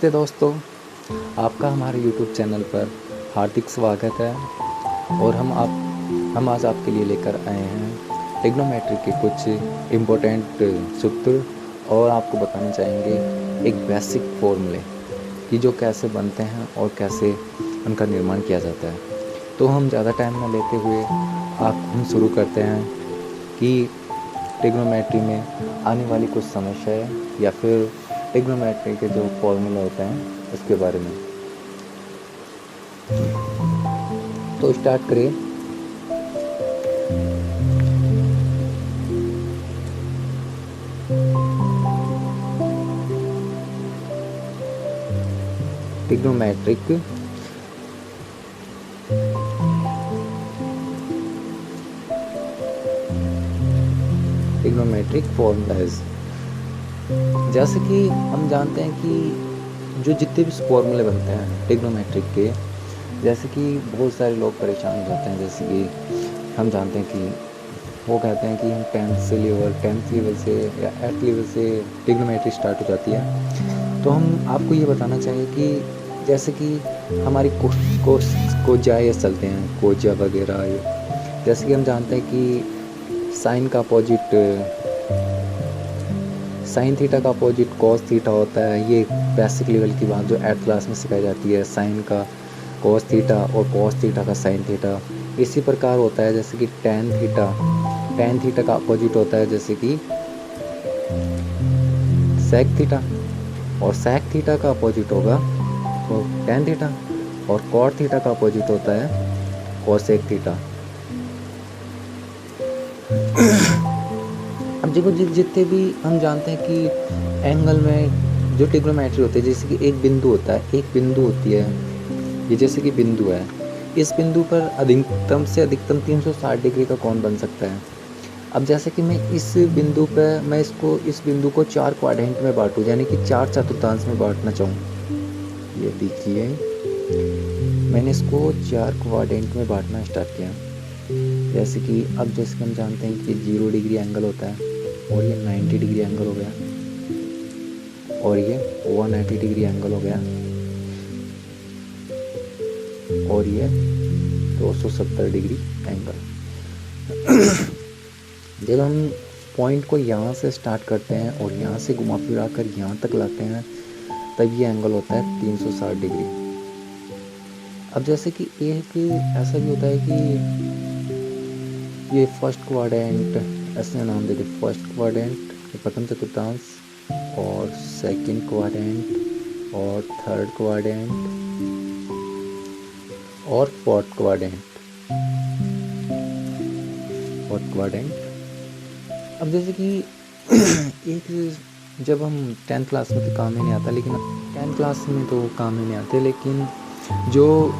नमस्ते दोस्तों, आपका हमारे YouTube चैनल पर हार्दिक स्वागत है। और हम आज आपके लिए लेकर आए हैं ट्रिग्नोमेट्री के कुछ इम्पोर्टेंट सूत्र और आपको बताना चाहेंगे एक बेसिक फॉर्मूले कि जो कैसे बनते हैं और कैसे उनका निर्माण किया जाता है। तो हम ज़्यादा टाइम न लेते हुए हम शुरू करते हैं कि ट्रिग्नोमेट्री में आने वाली कुछ समस्याएं या फिर ट्रिग्नोमेट्री के जो फॉर्मूला होते हैं उसके बारे में। तो स्टार्ट करें। ट्रिग्नोमेट्रिक फॉर्मूलाज, जैसे कि हम जानते हैं कि जो जितने भी फॉर्मूले बनते हैं ट्रिग्नोमेट्रिक के, जैसे कि बहुत सारे लोग परेशान हो जाते हैं। जैसे कि हम जानते हैं कि वो कहते हैं कि हम टेंथ लेवल से या 8th लेवल से ट्रिग्नोमेट्री स्टार्ट हो जाती है। तो हम आपको ये बताना चाहिए कि जैसे कि हमारी कोजाएस चलते हैं, कोजा वगैरह। जैसे कि हम जानते हैं कि साइन थीटा का अपोजिट कॉस थीटा होता है। ये बेसिक लेवल की बात जो 8th क्लास में सिखाई जाती है। साइन का कॉस थीटा और कॉस थीटा का साइन थीटा। इसी प्रकार होता है जैसे कि टेन थीटा का अपोजिट होता है जैसे कि सेक थीटा, और सेक थीटा का अपोजिट होगा तो टेन थीटा, और कॉट थीटा का अपोजिट होता है कोसेक थीटा। अब देखो जितने भी हम जानते हैं कि एंगल में जो ट्रिग्नोमेट्री होती है, जैसे कि एक बिंदु होता है, एक बिंदु होती है, ये जैसे कि बिंदु है। इस बिंदु पर अधिकतम से अधिकतम 360 डिग्री का कोण बन सकता है। अब जैसे कि मैं इस बिंदु पर इस बिंदु को 4 क्वाड्रेंट में बांटूं, यानी कि 4 चतुर्थांश में बांटना चाहूँ। ये देखिए, मैंने इसको 4 क्वाड्रेंट में बांटना स्टार्ट किया। जैसे कि अब जैसे कि हम जानते हैं कि 0 डिग्री एंगल होता है, और ये 90 डिग्री एंगल हो गया, और ये 180 डिग्री एंगल हो गया, और ये 270 डिग्री एंगल। जब हम पॉइंट को यहाँ से स्टार्ट करते हैं और यहाँ से घुमा फिरा कर यहाँ तक लाते हैं, तब ये एंगल होता है 360 डिग्री। अब जैसे कि एक ऐसा भी होता है कि ये फर्स्ट क्वाड्रेंट, ऐसे नाम देते, फर्स्ट क्वाड्रेंट प्रथम चतुर्थांश, और सेकंड क्वाड्रेंट, और थर्ड क्वाड्रेंट, और फोर्थ क्वाड्रेंट। अब जैसे कि एक जब हम 10th क्लास में तो काम ही नहीं आता, लेकिन 10th क्लास में तो काम ही नहीं आते, लेकिन जो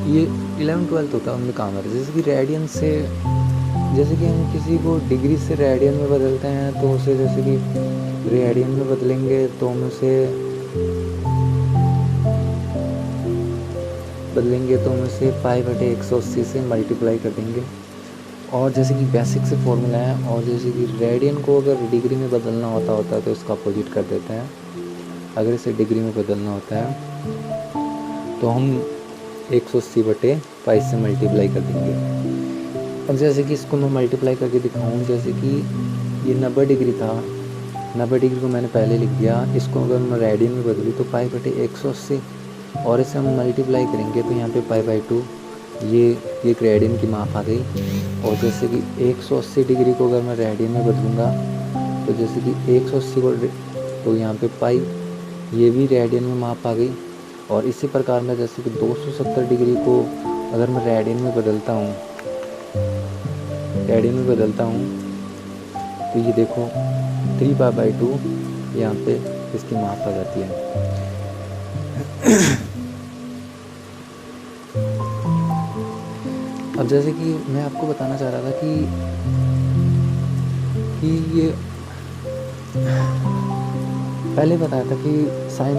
ये 11th-12th होता है उनमें काम आता है। जैसे कि रेडियन से, जैसे कि हम किसी को डिग्री से रेडियन में बदलते हैं, तो उसे जैसे कि रेडियन में बदलेंगे तो हम उसे π/180 से मल्टीप्लाई कर देंगे। और जैसे कि बेसिक से फॉर्मूला है, और जैसे कि रेडियन को अगर डिग्री में बदलना होता है तो इसका अपोजिट कर देते हैं। अगर इसे डिग्री में बदलना होता है तो हम 180/π से मल्टीप्लाई कर देंगे। अब जैसे कि इसको मैं मल्टीप्लाई करके दिखाऊं, जैसे कि ये 90 डिग्री था, 90 डिग्री को मैंने पहले लिख दिया। इसको अगर मैं रेडियन में बदलूँ तो π/180, और इसे हम मल्टीप्लाई करेंगे तो यहाँ पे π/2, ये एक रेडियन की माप आ गई। और जैसे कि 180 डिग्री को अगर मैं रेडियन में बदलूँगा तो जैसे कि 180 को, तो यहाँ पे पाई, ये भी रेडियन में माप आ गई। और इसी प्रकार में जैसे कि 270 डिग्री को अगर मैं रेडियन में बदलता हूँ तो ये देखो 3π/2 यहाँ पे इसकी माप आ जाती है। अब जैसे कि मैं आपको बताना चाह रहा था कि ये पहले बताया था कि साइन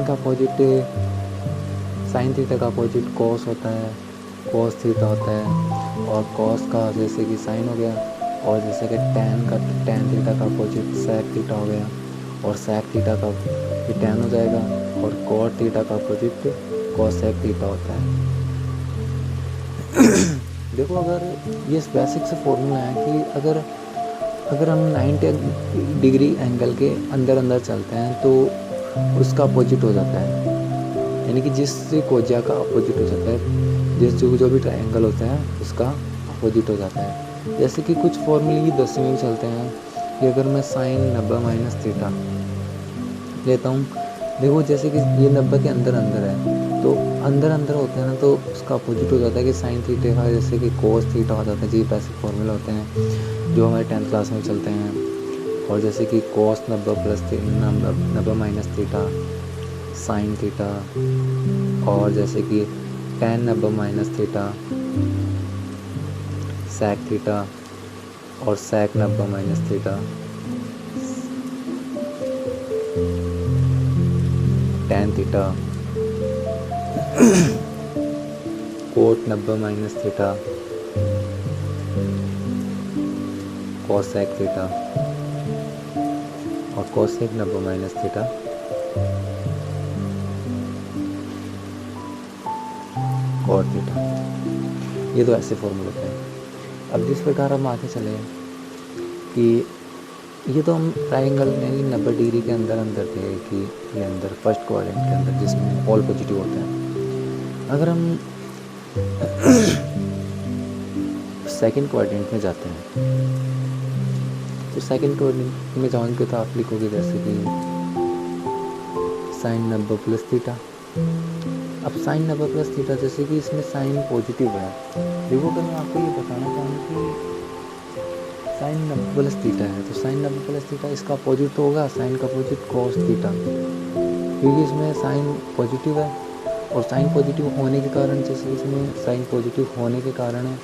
थीटा का अपोजिट कॉस होता है, कॉस थीटा होता है, और कॉस का जैसे कि साइन हो गया, और जैसे कि टेन थीटा का अपोजिट सेक थीटा हो गया, और सेक थीटा का ये tan हो जाएगा, और cot थीटा का अपोजिट cosec थीटा होता है। देखो, अगर ये बेसिक से फॉर्मूला है कि अगर हम 90 डिग्री एंगल के अंदर चलते हैं तो उसका अपोजिट हो जाता है, यानी कि जिस कोजिया का अपोजिट हो जाता है, जो भी ट्रायंगल होता है उसका अपोजिट हो जाता है। जैसे कि कुछ फॉर्मूले ये 10 में भी चलते हैं कि अगर मैं साइन 90 माइनस थीटा लेता हूँ, देखो जैसे कि ये 90 के अंदर है, तो अंदर होते हैं ना, तो उसका अपोजिट हो जाता है कि साइन थीटा का, जैसे कि कोस थीटा हो जाता है। जी बेसिक फॉर्मूला होते हैं जो हमारे 10th क्लास में चलते हैं। और जैसे कि कोस 90 plus 90 minus theta sine theta, और जैसे कि tan 90 minus theta sec theta, और sec 90 minus theta tan theta, cot 90 minus theta cosec theta, और cosec 90 minus theta cot theta. ये तो ऐसे फॉर्मूले होते हैं। अब जिस प्रकार हम आगे चले कि ये तो हम ट्रायंगल में 90 डिग्री के अंदर थे कि ये अंदर फर्स्ट क्वाड्रेंट के अंदर जिसमें ऑल पॉजिटिव होते हैं। अगर हम सेकंड क्वाड्रेंट में जाते हैं तो सेकंड क्वाड्रेंट में जाएंगे तो आप लिखोगे जैसे कि साइन 90 प्लस थीटा। अब साइन 90 प्लस थीटा, जैसे कि इसमें साइन पॉजिटिव है। देखो, अगर मैं आपको ये बताना चाहूँ कि साइन 90 प्लस थीटा है तो साइन 90 प्लस थीटा इसका अपोजिट तो होगा साइन का अपोजिट कॉस थीटा, क्योंकि इसमें साइन पॉजिटिव है। और साइन पॉजिटिव होने के कारण, जैसे इसमें साइन पॉजिटिव होने के कारण है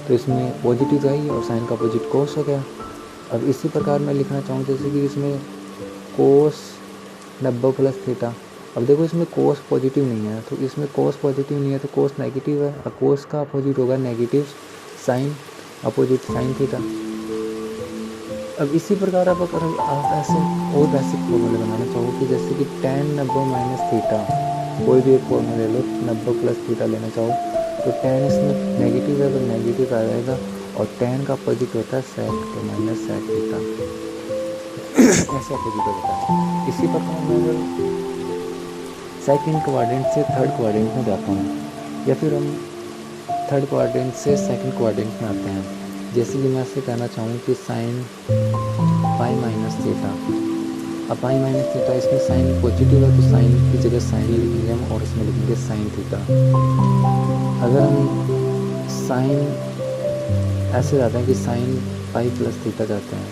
तो इसमें पॉजिटिव आई और साइन का अपोजिट कॉस हो गया। अब इसी प्रकार मैं लिखना चाहूँ जैसे कि इसमें कोस 90 प्लस थीटा। अब देखो, इसमें कोस पॉजिटिव नहीं है, तो इसमें कोस पॉजिटिव नहीं है तो कोस नेगेटिव है, और कोस का अपोजिट होगा negative sine, opposite sine theta. अब इसी प्रकार अब अगर आप ऐसे और बेसिक फॉर्मूले बनाना चाहो कि जैसे कि tan 90 माइनस थीटा, कोई भी एक फॉर्मूला ले लो, 90 प्लस थीटा लेना चाहो तो tan इसमें नेगेटिव है तो नेगेटिव आ जाएगा, और tan का अपोजिट होता है sec, तो माइनस sec थीटा। ऐसे अपोजिट होता है। इसी प्रकार मैं अगर सेकंड क्वाड्रेंट से थर्ड क्वाड्रेंट में जाता हूँ, या फिर हम थर्ड क्वाड्रेंट से सेकंड क्वाड्रेंट में आते हैं, जैसे कि मैं ऐसे कहना चाहूँ कि साइन पाई माइनस थीटा। अब पाई माइनस थीटा, इसमें साइन पॉजिटिव है तो साइन की जगह साइन लिखेंगे हम, और इसमें लिखेंगे साइन थीटा। अगर हम साइन ऐसे जाते हैं कि साइन पाई प्लस थीटा जाते हैं,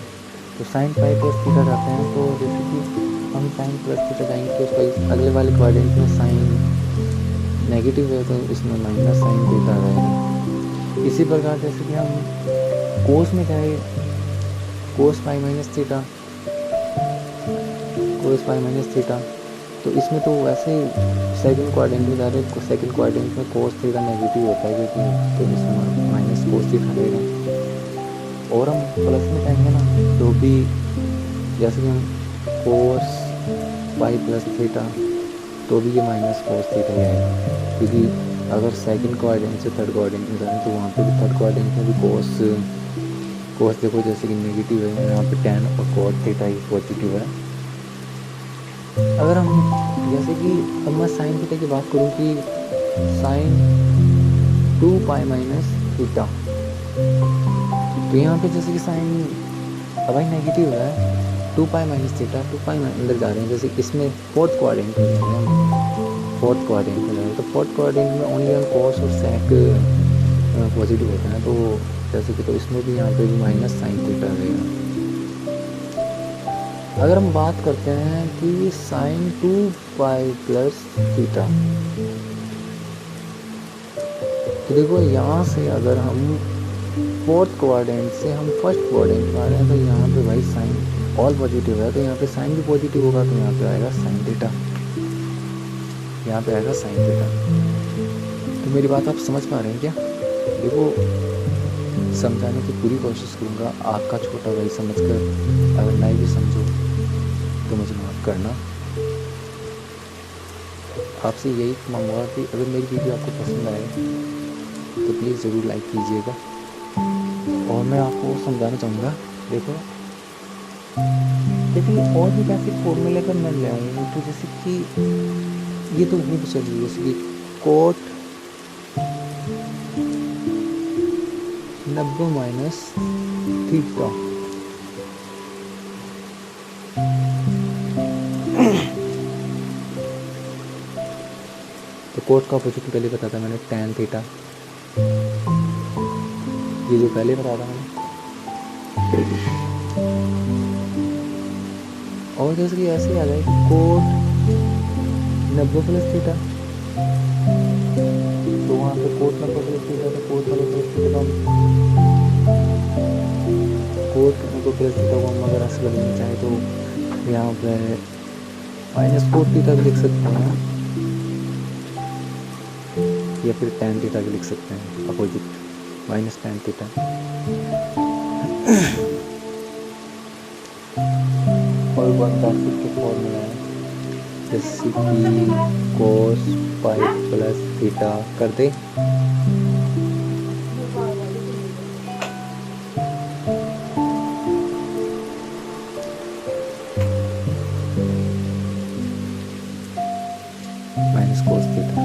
तो साइन पाई प्लस थीटा जाते हैं, तो जैसे कि हम साइन प्लस थीटा जाएंगे तो उसका अगले वाले क्वाड्रेंट में साइन नेगेटिव है तो इसमें माइनस साइन थीटा रहेगा। इसी प्रकार जैसे कि हम कोस में जाए, कोस पाई माइनस थीटा, कोस पाई माइनस थीटा, तो इसमें तो वैसे सेकंड क्वाड्रेंट में जा रहे हैं, सेकंड क्वाड्रेंट में कोस थीटा नेगेटिव होता है क्योंकि तो इसमें माइनस कोस थीटा रहेगा। और हम प्लस में जाएंगे ना तो भी जैसे कि हम कोस पाई प्लस थीटा, तो भी ये माइनस कोस थीटा ही आएगा, क्योंकि अगर सेकंड क्वाड्रेंट से थर्ड क्वाड्रेंट में जाएँ तो वहाँ पे भी थर्ड क्वाड्रेंट में भी कोस देखो जैसे कि नेगेटिव है, यहाँ पे tan और cot थीटा ही पॉजिटिव है। अगर हम जैसे कि अब मैं साइन थीटा की बात करूँ कि साइन 2 पाई माइनस थीटा, तो यहाँ पे जैसे कि साइन अब भाई नेगेटिव है 2 पाई माइनस थीटा, 2 पाई अंदर जा रहे हैं, जैसे इसमें फोर्थ क्वाड्रेंट में जा रहे हैं हम, फोर्थ क्वाड्रेंट में जा रहे हैं, तो फोर्थ क्वाड्रेंट में ओनली हम कॉस और सेक पॉजिटिव होते हैं, तो जैसे कि तो इसमें भी यहाँ पे भी माइनस साइन थीटा रहेगा। अगर हम बात करते हैं कि साइन 2 पाई प्लस थीटा, तो देखो यहाँ से अगर हम फोर्थ क्वाड्रेंट से हम फर्स्ट क्वाड्रेंट में आ रहे हैं तो यहाँ पे भाई साइन ऑल पॉजिटिव है, तो यहाँ पे साइन भी पॉजिटिव होगा, तो यहाँ पे आएगा साइन थीटा, यहाँ पे आएगा साइन थीटा। तो मेरी बात आप समझ पा रहे हैं क्या? देखो, समझाने की पूरी कोशिश करूँगा, आपका छोटा भाई समझकर अगर नहीं भी समझो तो मुझे माफ़ करना। आपसे यही मांगूंगा कि अगर मेरी वीडियो आपको पसंद आए तो प्लीज़ ज़रूर लाइक कीजिएगा। और मैं आपको समझाना चाहूँगा, देखो और भी बेसिक फॉर्मूले अगर मैं ले आऊँ तो जैसे कि ये तो वहीं पर चलिए, जैसे कि कोट 90 माइनस थीटा, तो कोट का अपोजिट पहले बताया था मैंने tan थीटा, ये जो पहले बताया था मैंने। और जैसे कि ऐसे आ जाए कोट 90 प्लस थीटा, तो वहाँ पे कोट 90 प्लस थीटा, तो cot 90 plus theta cot 90 plus theta को हम अगर ऐसे बदलना चाहें तो यहाँ पे माइनस कोट थीटा भी लिख सकते हैं, या फिर tan थीटा भी लिख सकते हैं अपोजिट, माइनस tan थीटा। और वन बेसिक के फॉर्मूला है, जैसे कि cos पाई प्लस थीटा कर दे, माइनस कोस थीटा।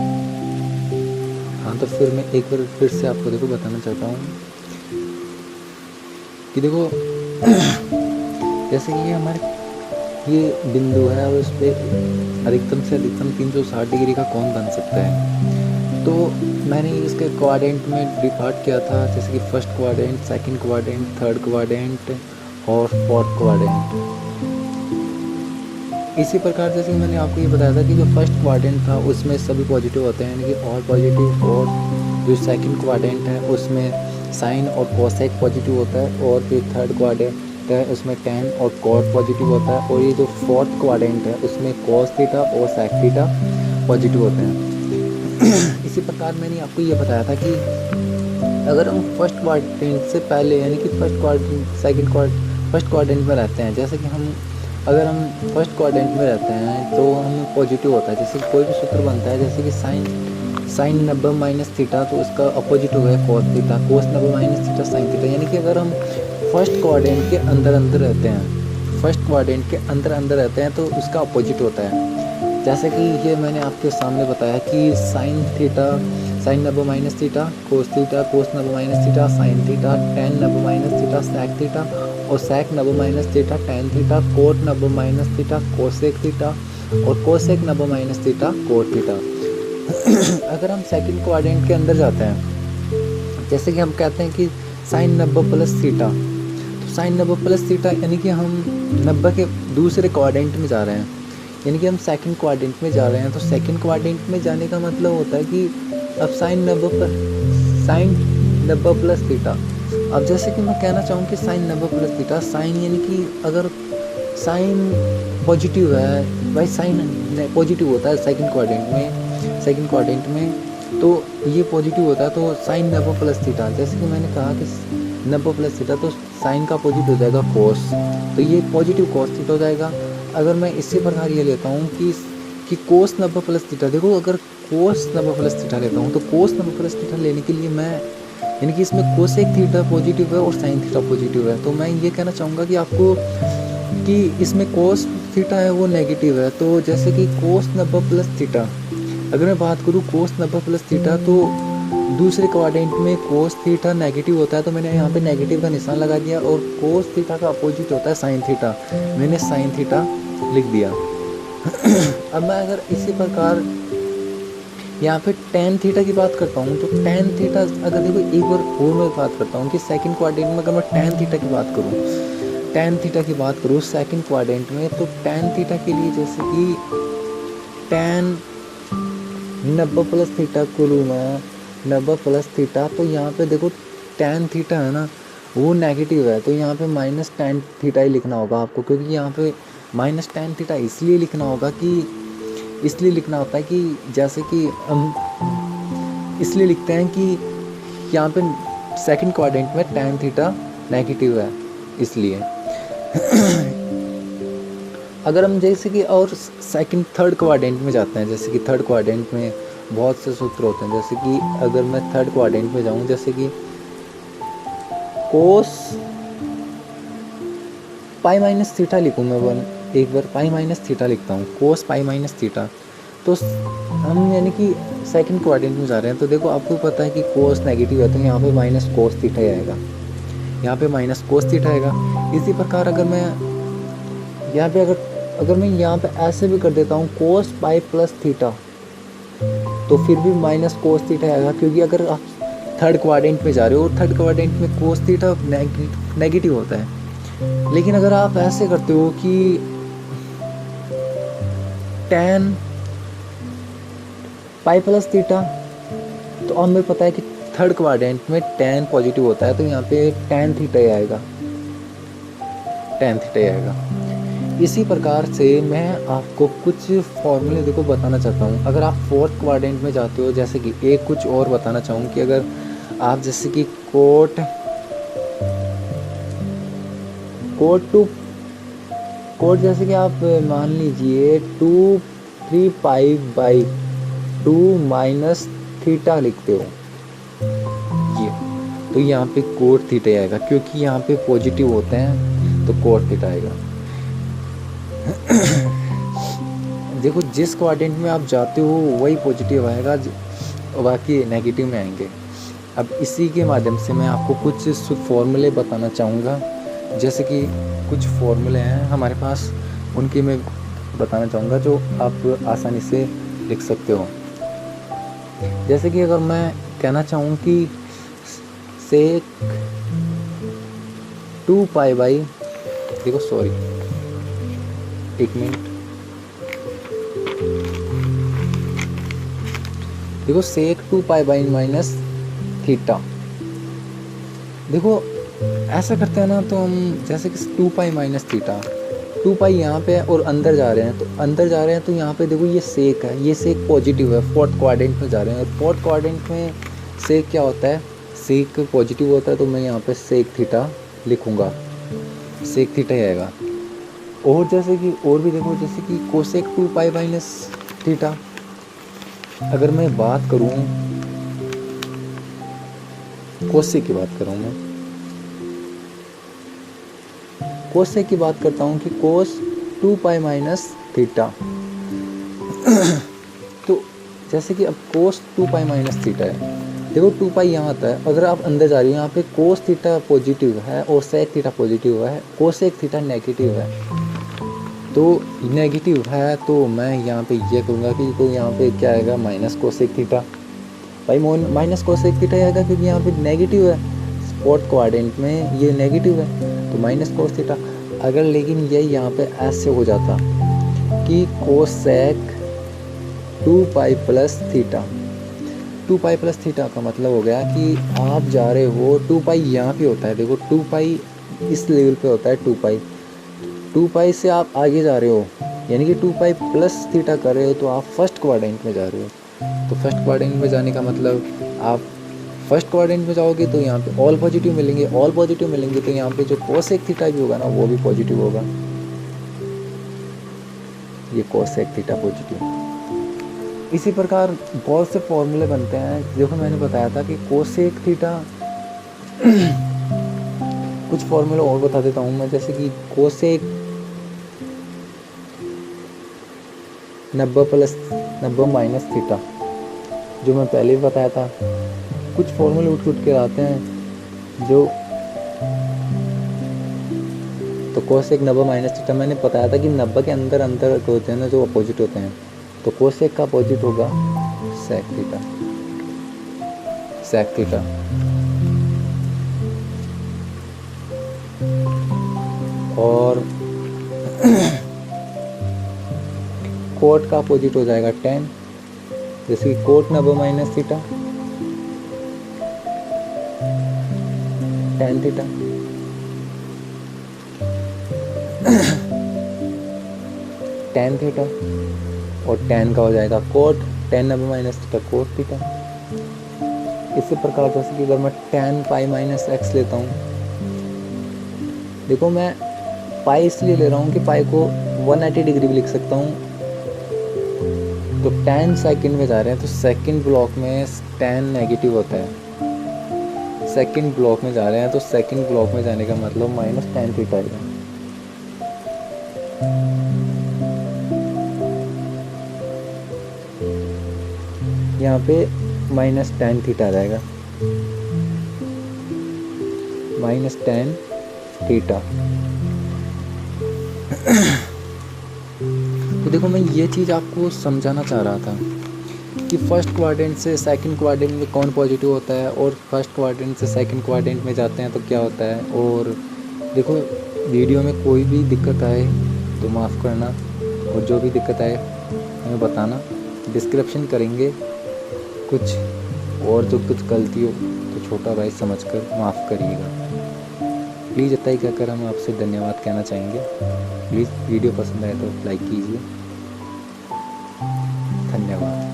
हाँ, तो फिर मैं एक बार फिर से आपको देखो बताना चाहता हूँ कि देखो जैसे कि ये हमारे ये बिंदु है और उस पर अधिकतम से अधिकतम 360 डिग्री का कोण बन सकता है। तो मैंने इसके क्वाड्रेंट में डिवाइड किया था, जैसे कि first quadrant, second quadrant, third quadrant और फोर्थ क्वाड्रेंट। इसी प्रकार जैसे कि मैंने आपको ये बताया था कि जो फर्स्ट क्वाड्रेंट था उसमें सभी पॉजिटिव होते हैं, यानी कि ऑल पॉजिटिव, और जो सेकंड क्वाड्रेंट है उसमें साइन और कोसेक पॉजिटिव होता है, और फिर थर्ड क्वाड्रेंट है उसमें tan और cot पॉजिटिव होता है, और ये जो फोर्थ क्वाड्रेंट है उसमें cos थीटा और sec थीटा पॉजिटिव होते हैं। इसी प्रकार मैंने आपको ये बताया था कि अगर हम फर्स्ट क्वाड्रेंट से पहले, यानी कि फर्स्ट क्वाड्रेंट में रहते हैं, जैसे कि अगर हम फर्स्ट क्वाड्रेंट में रहते हैं तो हमें पॉजिटिव होता है, जैसे कोई भी सूत्र बनता है, जैसे कि साइन 90 माइनस थीटा, तो उसका अपोजिट हो गया cos theta, cos 90 minus theta sine theta. यानी कि अगर हम फर्स्ट क्वाड्रेंट के अंदर रहते हैं, फर्स्ट क्वाड्रेंट के अंदर रहते हैं तो उसका अपोजिट होता है। जैसे कि ये मैंने आपके सामने बताया कि sine 90 minus theta, cos 90 minus theta, sine theta, tan 90 minus theta, sec theta, और sec 90 minus theta, tan theta, cot 90 minus theta, cosec theta, और cosec 90 minus theta, cot theta. अगर हम सेकंड क्वाड्रेंट के अंदर जाते हैं, जैसे कि हम कहते हैं कि साइन 90 प्लस थीटा, तो साइन 90 प्लस थीटा यानी कि हम 90 के दूसरे क्वाड्रेंट में जा रहे हैं, यानी कि हम सेकंड क्वाड्रेंट में जा रहे हैं। तो सेकंड क्वाड्रेंट में जाने का मतलब होता है कि अब साइन 90 प्लस थीटा। अब जैसे कि मैं कहना चाहूँ कि साइन 90 प्लस थीटा, साइन यानी कि अगर साइन पॉजिटिव है, भाई साइन पॉजिटिव होता है सेकंड क्वाड्रेंट में, तो ये पॉजिटिव होता है, तो साइन 90 प्लस थीटा, जैसे कि मैंने कहा कि 90 प्लस थीटा, तो साइन का अपोजिट हो जाएगा कोस, तो ये पॉजिटिव कोस थीटा हो जाएगा। अगर मैं इसी प्रकार ये लेता हूँ कि कोस 90 प्लस थीटा, देखो अगर कोस 90 प्लस थीटा लेता हूँ तो कोस 90 प्लस थीटा लेने के लिए मैं, यानी कि इसमें कोसेक थीटा पॉजिटिव है और साइन थीटा पॉजिटिव है, तो मैं ये कहना चाहूँगा कि आपको कि इसमें कोस थीटा है वो नेगेटिव है। तो जैसे कि कोस 90 प्लस थीटा, अगर मैं बात करूँ कोस 90 प्लस थीटा, तो दूसरे क्वाड्रेंट में कोस थीटा नेगेटिव होता है, तो मैंने यहाँ पे नेगेटिव का निशान लगा दिया, और कोस थीटा का अपोजिट होता है साइन थीटा, मैंने साइन थीटा लिख दिया। अब मैं अगर इसी प्रकार यहाँ पे tan थीटा की बात करता हूँ, तो tan थीटा अगर देखो एक बार और मैं बात करता हूँ कि सेकंड क्वाड्रेंट में अगर मैं tan थीटा की बात करूँ सेकंड क्वाड्रेंट में, तो tan थीटा के लिए जैसे कि tan 90 प्लस थीटा को लूँ मैं 90 प्लस थीटा, तो यहाँ पे देखो tan थीटा है ना वो नेगेटिव है, तो यहाँ पे माइनस tan थीटा ही लिखना होगा आपको, क्योंकि यहाँ पे माइनस tan थीटा इसलिए लिखना होता है कि जैसे कि हम इसलिए लिखते हैं कि यहाँ पे सेकंड क्वाड्रेंट में tan थीटा नेगेटिव है इसलिए। अगर हम जैसे कि और सेकंड थर्ड क्वाड्रेंट में जाते हैं, जैसे कि थर्ड क्वाड्रेंट में बहुत से सूत्र होते हैं। जैसे कि अगर मैं थर्ड क्वाड्रेंट में जाऊं, जैसे कि कोस पाई माइनस थीटा लिखूँ मैं, एक बार पाई माइनस थीटा लिखता हूँ, कोस पाई माइनस थीटा। तो हम यानी कि सेकंड क्वाड्रेंट में जा रहे हैं। तो देखो आपको पता है कि कोस नेगेटिव है, तो यहाँ पे माइनस कोस थीटा ही आएगा, यहाँ पे माइनस कोस थीटा आएगा। इसी प्रकार अगर मैं यहाँ पे अगर मैं यहाँ पे ऐसे भी कर देता हूँ कोस पाई प्लस थीटा, तो फिर भी माइनस कोस थीटा आएगा, क्योंकि अगर आप थर्ड क्वाड्रेंट में जा रहे हो और थर्ड क्वाड्रेंट में कोस थीटा नेगेटिव होता है। लेकिन अगर आप ऐसे करते हो कि tan पाई प्लस थीटा, तो हमें पता है कि थर्ड क्वाड्रेंट में tan पॉजिटिव होता है, तो यहाँ पे tan थीटा ही आएगा, tan थीटा ही आएगा। इसी प्रकार से मैं आपको कुछ फॉर्मूले देखो बताना चाहता हूँ। अगर आप फोर्थ क्वाड्रेंट में जाते हो, जैसे कि एक कुछ और बताना चाहूँ कि अगर आप जैसे कि कोट जैसे कि आप मान लीजिए 2/3 पाई बाई 2 माइनस थीटा लिखते हो, ये तो यहाँ पे कोट थीटा आएगा, क्योंकि यहाँ पे पॉजिटिव होते हैं तो कोट थीटा आएगा। देखो जिस क्वाड्रेंट में आप जाते हो वही पॉजिटिव आएगा, बाकी नेगेटिव में आएंगे। अब इसी के माध्यम से मैं आपको कुछ फॉर्मूले बताना चाहूँगा। जैसे कि कुछ फॉर्मूले हैं हमारे पास, उनकी मैं बताना चाहूँगा जो आप आसानी से लिख सकते हो। जैसे कि अगर मैं कहना चाहूँ कि सेक 2 पाई बाई, देखो सॉरी एक मिनट, देखो सेक 2 पाई बाई माइनस थीटा। देखो ऐसा करते हैं ना, तो हम जैसे कि 2 पाई माइनस थीटा, 2 पाई यहाँ पे और अंदर जा रहे हैं, तो अंदर जा रहे हैं तो यहाँ पे देखो ये सेक है, ये सेक पॉजिटिव है, फोर्थ क्वाड्रेंट में जा रहे हैं। और फोर्थ क्वाड्रेंट में सेक क्या होता है, सेक पॉजिटिव होता है, तो मैं यहाँ पे सेक थीटा लिखूँगा, सेक थीटा ही आएगा। और जैसे कि और भी देखो, जैसे कि कोसेक 2 पाई माइनस थीटा, अगर मैं बात करूँ कोसेक की बात करूँ, मैं कोसेक की बात करता हूँ कि कोस 2 पाई माइनस थीटा। तो जैसे कि अब कोस 2 पाई माइनस थीटा है, देखो 2 पाई यहाँ आता है, अगर आप अंदर जा रही हो यहाँ पे कोस थीटा पॉजिटिव है और सेक थीटा पॉजिटिव है, कोसेक थीटा नेगेटिव है। तो नेगेटिव है तो मैं यहाँ पे ये कहूँगा कि तो यहाँ पे क्या आएगा, माइनस कोसेक थीटा। भाई माइनस कोसेक थीटा आएगा क्योंकि यहाँ पे नेगेटिव है, फोर्थ क्वाड्रेंट में ये नेगेटिव है, तो माइनस कोस थीटा। अगर लेकिन ये यहाँ पे ऐसे हो जाता कि cosec 2 pi plus theta, 2 pi plus theta का मतलब हो गया कि आप जा रहे हो, 2 पाई यहाँ पे होता है, देखो 2 पाई इस लेवल पे होता है, 2 पाई से आप आगे जा रहे हो, यानी कि 2 पाई प्लस थीटा कर रहे हो, तो आप फर्स्ट क्वाड्रेंट में जा रहे हो। तो फर्स्ट क्वाड्रेंट में जाने का मतलब आप फर्स्ट क्वाड्रेंट में जाओगे तो यहाँ पे ऑल पॉजिटिव मिलेंगे, ऑल पॉजिटिव मिलेंगे तो यहाँ पे जो कोसेक थीटा भी होगा ना वो भी पॉजिटिव होगा, ये कोसेक थीटा पॉजिटिव। इसी प्रकार बहुत से फॉर्मूले बनते हैं। देखो मैंने बताया था कि कोसेक थीटा कुछ फॉर्मूले और बता देता हूँ मैं, जैसे कि कोसेक 90 प्लस 90 माइनस थीटा, जो मैं पहले भी बताया था। कुछ फॉर्मूले उठ के आते हैं जो, तो कोसेक 90 माइनस थीटा मैंने बताया था कि 90 के अंदर अंदर होते हैं ना जो अपोजिट होते हैं, तो कोसेक का अपोजिट होगा सेक थीटा, सेक थीटा। और कोट का अपोजिट हो जाएगा tan, जैसे कि cot 90 minus theta, tan theta. tan theta और tan का हो जाएगा cot, tan 90 minus theta cot theta. इसी प्रकार जैसे कि अगर मैं tan पाई माइनस एक्स लेता हूँ, देखो मैं पाई इसलिए ले रहा हूँ कि पाई को 180 डिग्री भी लिख सकता हूँ। तो 10 सेकंड में जा रहे हैं तो सेकंड ब्लॉक में 10 नेगेटिव होता है। सेकंड ब्लॉक में जा रहे हैं तो सेकंड ब्लॉक में जाने का मतलब -10 थीटा आएगा। यहाँ पे -10 थीटा आ जाएगा, -10 थीटा। तो देखो मैं ये चीज़ आपको समझाना चाह रहा था कि फर्स्ट क्वाड्रेंट से सेकंड क्वाड्रेंट में कौन पॉजिटिव होता है और फर्स्ट क्वाड्रेंट से सेकंड क्वाड्रेंट में जाते हैं तो क्या होता है। और देखो वीडियो में कोई भी दिक्कत आए तो माफ़ करना, और जो भी दिक्कत आए हमें बताना, डिस्क्रिप्शन करेंगे कुछ, और जो कुछ गलती हो तो छोटा भाई समझकर माफ़ करिएगा। प्लीज़ इतना ही कहकर हम आपसे धन्यवाद कहना चाहेंगे। प्लीज़ वीडियो पसंद आए तो लाइक कीजिए। धन्यवाद।